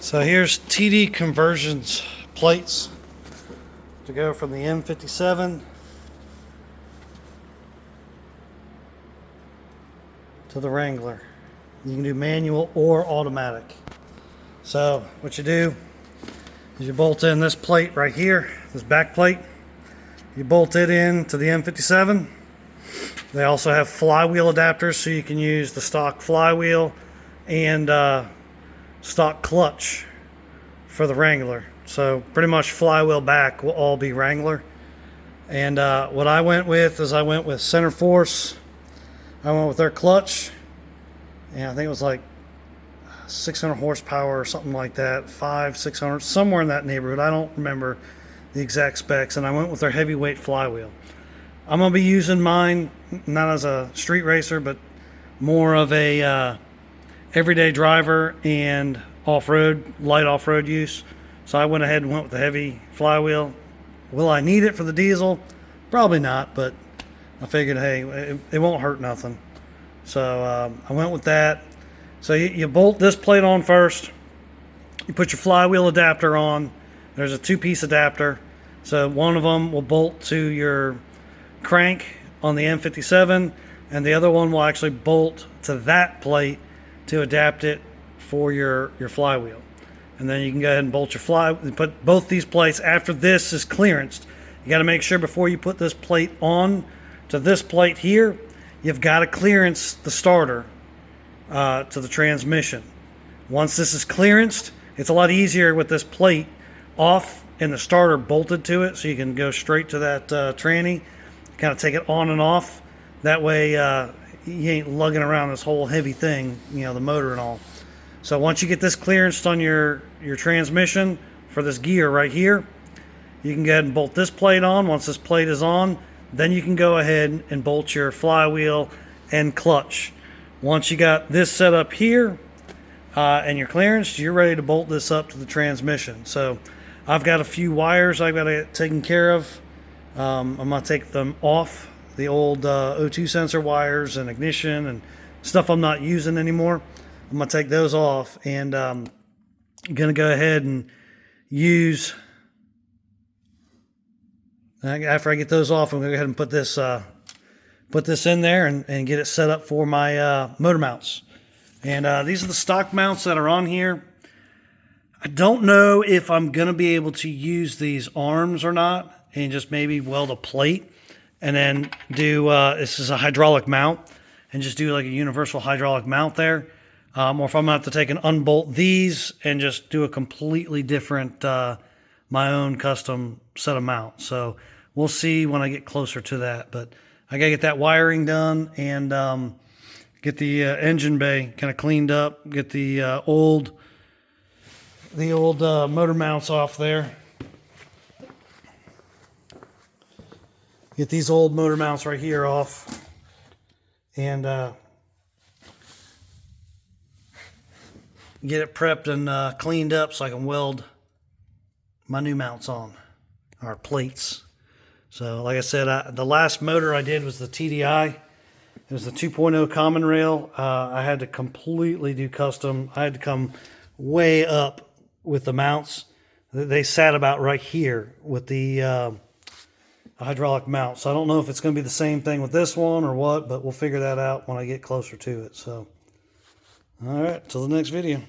So here's TD conversions plates to go from the M57 to the Wrangler. You can do manual or automatic. So what you do is you bolt in this plate right here, this back plate. You bolt it in to the M57. They also have flywheel adapters, so you can use the stock flywheel and stock clutch for the Wrangler. So pretty much flywheel back will all be Wrangler. And what I went with is I went with center force. I went with their clutch, and I think it was like 600 horsepower or something like that, 600, somewhere in that neighborhood. I don't remember the exact specs. And I went with their heavyweight flywheel. I'm gonna be using mine not as a street racer, but more of a everyday driver and off-road, light off-road use. So I went ahead and went with the heavy flywheel. Will I need it for the diesel? Probably not, but I figured, hey, it won't hurt nothing. So I went with that. So you bolt this plate on first. You put your flywheel adapter on. There's a two-piece adapter. So one of them will bolt to your crank on the M57, and the other one will actually bolt to that plate to adapt it for your flywheel. And then you can go ahead and bolt your put both these plates after this is clearanced. You got to make sure before you put this plate on to this plate here, you've got to clearance the starter to the transmission. Once this is clearanced, it's a lot easier with this plate off and the starter bolted to it, so you can go straight to that tranny, kind of take it on and off. That way you ain't lugging around this whole heavy thing, you know, the motor and all. So once you get this clearanced on your transmission for this gear right here, you can go ahead and bolt this plate on. Once this plate is on, then you can go ahead and bolt your flywheel and clutch. Once you got this set up here and you're clearanced, you're ready to bolt this up to the transmission. So I've got a few wires I've got to get taken care of. I'm going to take them off, the old O2 sensor wires and ignition and stuff I'm not using anymore. I'm going to take those off, and I'm going to go ahead and use, after I get those off, I'm going to go ahead and put this in there and get it set up for my motor mounts. And these are the stock mounts that are on here. I don't know if I'm going to be able to use these arms or not, and just maybe weld a plate and then do, this is a hydraulic mount, and just do like a universal hydraulic mount there. Or if I'm going to have to take and unbolt these and just do a completely different, my own custom set of mounts. So we'll see when I get closer to that. But I got to get that wiring done and get the engine bay kind of cleaned up, get the old motor mounts off there. Get these old motor mounts right here off, and get it prepped and cleaned up so I can weld my new mounts on, or plates. So like I said, the last motor I did was the TDI. It was the 2.0 common rail. I had to completely do custom. I had to come way up with the mounts. They sat about right here with the hydraulic mount. So I don't know if it's going to be the same thing with this one or what, but we'll figure that out when I get closer to it. So, all right, till the next video.